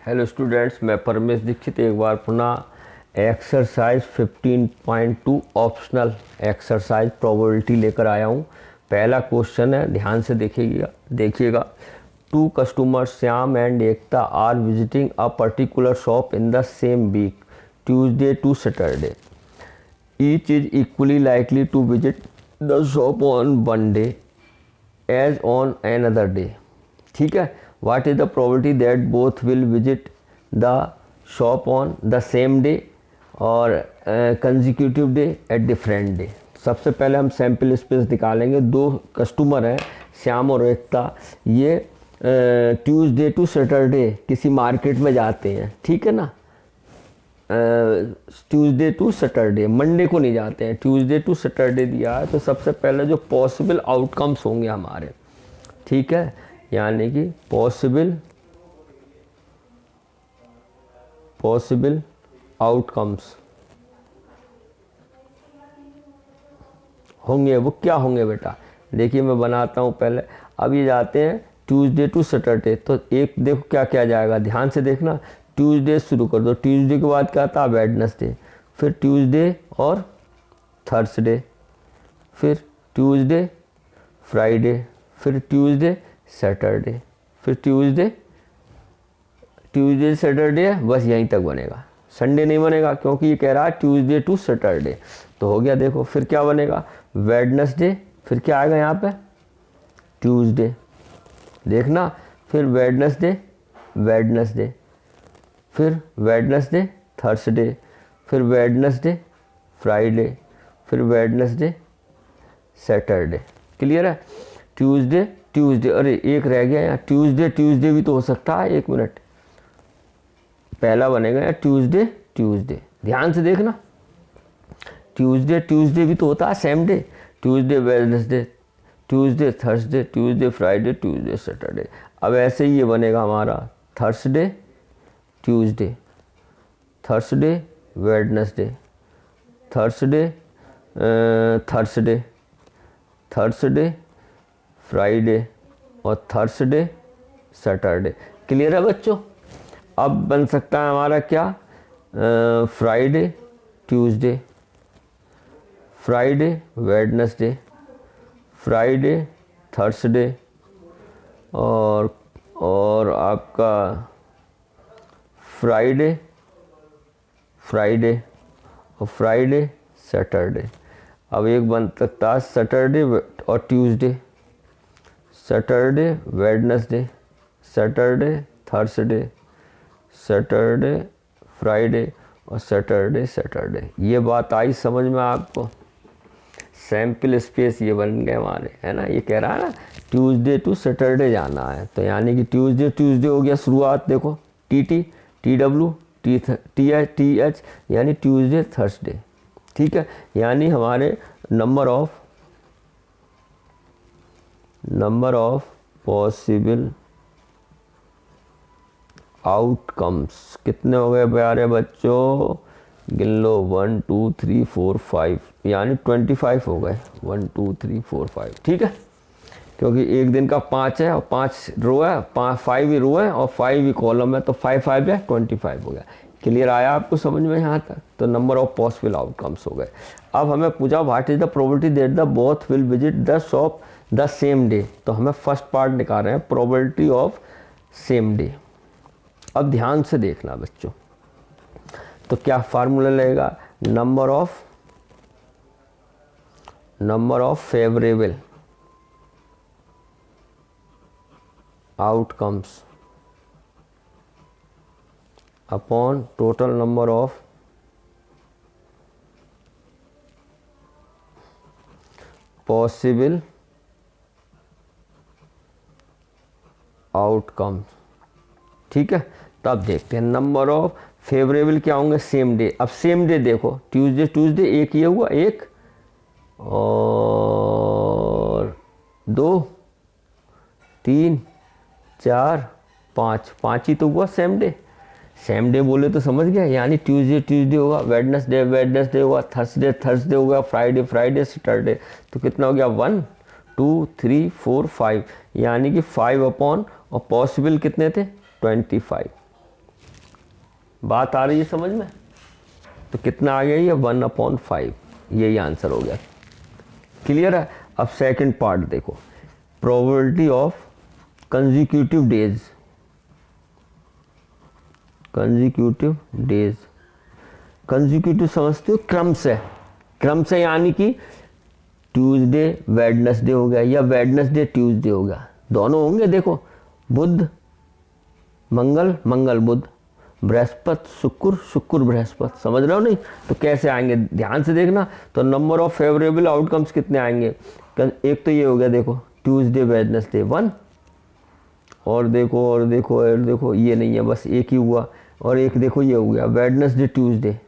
Hello students, मैं परमेश दीक्षित एक बार पुनः एक्सरसाइज 15.2 ऑप्शनल एक्सरसाइज प्रोबेबिलिटी लेकर आया हूँ। पहला क्वेश्चन है, ध्यान से देखिएगा। Two customers Shyam and Ekta are visiting a particular shop in the same week Tuesday to Saturday. Each is equally likely to visit the shop on one day as on another day. ठीक है, what is the probability that both will visit the shop on the same day और consecutive day at different day। सबसे पहले हम sample space निकालेंगे। दो customer हैं, श्याम और एकता। ये ट्यूसडे टू सैटरडे किसी मार्केट में जाते हैं, ठीक है ना। ट्यूसडे टू सैटरडे, मंडे को नहीं जाते हैं। ट्यूसडे टू सैटरडे दिया है, तो सबसे पहले जो पॉसिबल आउटकम्स होंगे हमारे, ठीक है, यानी कि पॉसिबल आउटकम्स होंगे। वो क्या होंगे बेटा, देखिए मैं बनाता हूँ पहले। अब ये जाते हैं ट्यूसडे टू सैटरडे, तो एक देखो क्या क्या जाएगा, ध्यान से देखना। ट्यूसडे शुरू कर दो, ट्यूसडे के बाद क्या आता है, वेडनेसडे, फिर ट्यूसडे और थर्सडे, फिर ट्यूसडे फ्राइडे, फिर ट्यूसडे सैटरडे, फिर ट्यूसडे सैटरडे, बस यहीं तक बनेगा। संडे नहीं बनेगा क्योंकि ये कह रहा है ट्यूसडे टू सैटरडे, तो हो गया। देखो फिर क्या बनेगा, वेडनेसडे, फिर क्या आएगा यहाँ पे, ट्यूसडे, देखना, फिर वेडनेसडे, फिर वेडनेसडे थर्सडे, फिर वेडनेसडे फ्राइडे, फिर वेडनेसडे सैटरडे। क्लियर है। ट्यूसडे, अरे एक रह गया यहाँ, ट्यूसडे भी तो हो सकता है। एक मिनट, पहला बनेगा यार ट्यूसडे, ध्यान से देखना। ट्यूसडे भी तो होता है same day. Tuesday Wednesday, Tuesday Thursday, Tuesday Friday, Tuesday Saturday. अब ऐसे ही ये बनेगा हमारा Thursday Tuesday, Thursday Wednesday, Thursday Friday और थर्सडे सैटरडे। क्लियर है बच्चों। अब बन सकता है हमारा क्या, Friday Tuesday, Friday Wednesday, Friday Thursday और आपका फ्राइडे और फ्राइडे सैटरडे। अब एक बन सकता है सैटरडे और Tuesday, Saturday Wednesday, Saturday Thursday, Saturday Friday और सैटरडे। ये बात आई समझ में आपको। सैम्पल स्पेस ये बन गए हमारे, है ना। ये कह रहा है ना ट्यूसडे टू सैटरडे जाना है, तो यानी कि ट्यूसडे हो गया शुरुआत। देखो TW TH यानी ट्यूसडे थर्सडे, ठीक है। यानी हमारे नंबर ऑफ पॉसिबल आउटकम्स कितने हो गए प्यारे बच्चों, गिन लो, 1 2 3 4 5, यानी 25 हो गए। 1 2 3 4 5, ठीक है, क्योंकि एक दिन का 5 है और 5 रो है, 5 ही रो है और 5 ही कॉलम है, तो 5 है 25 हो गया। क्लियर आया आपको समझ में यहाँ तक। तो नंबर ऑफ पॉसिबल आउटकम्स हो गए। अब हमें पूछा what is the probability that the both will visit the shop the same day. तो हमें फर्स्ट पार्ट निकाल रहे हैं, प्रोबेबिलिटी ऑफ सेम डे। अब ध्यान से देखना बच्चों, तो क्या फार्मूला लगेगा, number of favourable outcomes upon total number of possible outcomes, ठीक है। तो अब देखते हैं नंबर ऑफ फेवरेबल क्या होंगे, सेम डे। अब सेम डे देखो, ट्यूसडे एक ये हुआ, एक और 2 3 4 5 ही तो हुआ सेम डे बोले तो समझ गया। यानी ट्यूसडे होगा, वेडनेसडे होगा, थर्सडे होगा, फ्राइडे सैटरडे। तो कितना हो गया, 1 2 3 4 5, यानी कि 5 अपॉन, और पॉसिबल कितने थे, 25। बात आ रही है समझ में? तो कितना आ गया ये 1/5, यही आंसर हो गया। क्लियर है? अब सेकंड पार्ट देखो, probability of consecutive days. Consecutive days, consecutive समझते हो? क्रम से यानी कि ट्यूसडे वेडनेसडे हो गया या वेडनेसडे ट्यूसडे हो गया, दोनों होंगे। देखो बुध मंगल, मंगल बुध, बृहस्पति शुक्र, शुक्र बृहस्पति, समझ रहे हो नहीं? तो कैसे आएंगे ध्यान से देखना। तो नंबर ऑफ फेवरेबल आउटकम्स कितने आएंगे? एक तो ये हो गया देखो ट्यूसडे वेडनेसडे 1, और देखो ये नहीं है, बस एक ही हुआ। और एक देखो ये हो गया वेडनेसडे ट्यूसडे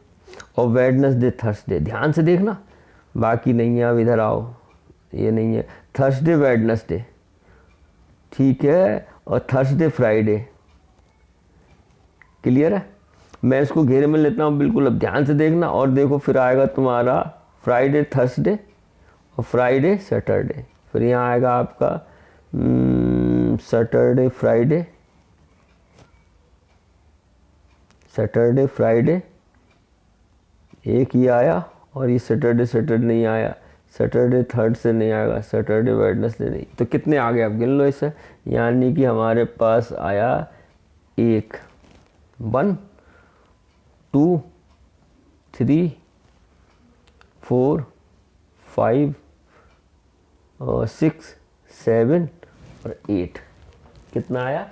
और वेडनेसडे थर्सडे, ध्यान से देखना, बाकी नहीं है। अब इधर आओ, ये नहीं है, थर्सडे वेडनेसडे, ठीक है, और थर्सडे फ्राइडे। क्लियर है? मैं इसको घेरे में लेता हूँ बिल्कुल, अब ध्यान से देखना। और देखो फिर आएगा तुम्हारा फ्राइडे थर्सडे और फ्राइडे सैटरडे, फिर यहाँ आएगा आपका सैटरडे फ्राइडे, सैटरडे फ्राइडे, एक ही आया, और ये सैटरडे नहीं आया, सैटरडे थर्ड से नहीं आएगा, सैटरडे वेडनेसडे नहीं। तो कितने आ गए आप गिन लो इससे, यानी कि हमारे पास आया 1 2 3 4 5 और 6 7 और 8, कितना आया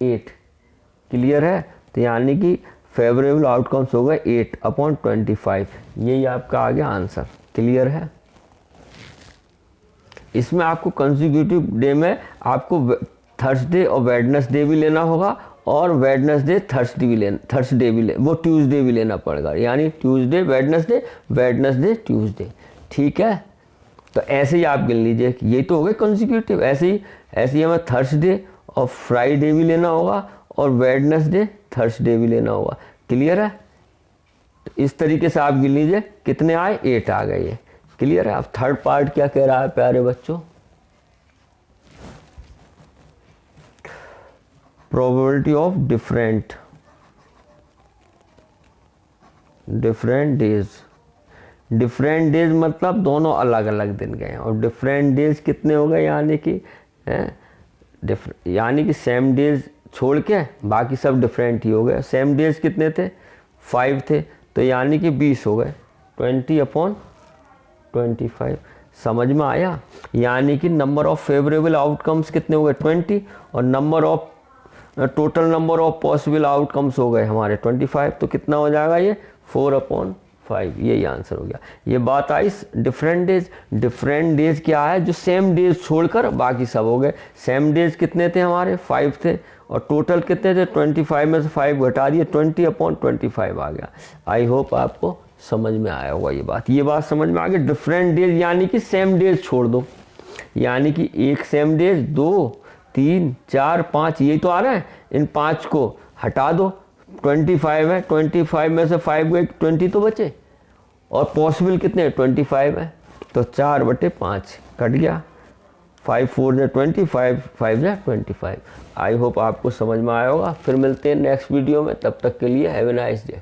8। क्लियर है? तो यानी कि फेवरेबल आउटकम्स हो गए 8/25, यही आपका आ गया आंसर। क्लियर है? इसमें आपको कंसेक्यूटिव डे में आपको थर्सडे और वेडनेसडे भी लेना होगा, और वेडनेसडे थर्सडे भी वो ट्यूसडे भी लेना पड़ेगा, यानी ट्यूसडे वेडनेसडे, वेडनेसडे ट्यूसडे। ठीक है? तो ऐसे ही आप गिन लीजिए, यही तो हो गए कंसेक्यूटिव। ऐसे ही हमें थर्सडे और फ्राइडे भी लेना होगा, और वेडनेसडे थर्सडे भी लेना होगा। क्लियर है? तो इस तरीके से आप गिन लीजिए, कितने आए 8 आ गए ये। क्लियर है? अब थर्ड पार्ट क्या कह रहा है प्यारे बच्चों? Probability of different days. Different days मतलब दोनों अलग अलग दिन गए, और डिफरेंट डेज कितने हो गए, यानी कि सेम डेज छोड़ के बाकी सब डिफरेंट ही हो गए। सेम डेज कितने थे? 5 थे, तो यानी कि 20 हो गए, 20/25। समझ में आया? यानी कि नंबर ऑफ फेवरेबल आउटकम्स कितने हो गए 20, और total number of possible outcomes हो गए हमारे 25। तो कितना हो जाएगा ये 4/5, यही आंसर हो गया। ये बात आई डिफरेंट डेज। डिफरेंट डेज क्या है? जो सेम डेज छोड़कर बाकी सब हो गए। सेम डेज कितने थे हमारे? 5 थे, और टोटल कितने थे? 25 में से 5 घटा दिए, 20/25 आ गया। आई होप आपको समझ में आया होगा ये बात समझ में आ गई। डिफरेंट डेज यानी कि सेम डेज छोड़ दो, यानी कि एक सेम डेज 2 3 4 5, यही तो आ रहा है, इन 5 को हटा दो। 25 है, 25 में से 5 गए, 20 तो बचे, और पॉसिबल कितने हैं? 25 है, तो 4/5 कट गया। 5 4 जा 25, 5 जा 25। आई होप आपको समझ में आया होगा। फिर मिलते हैं नेक्स्ट वीडियो में, तब तक के लिए हैव ए नाइस डे।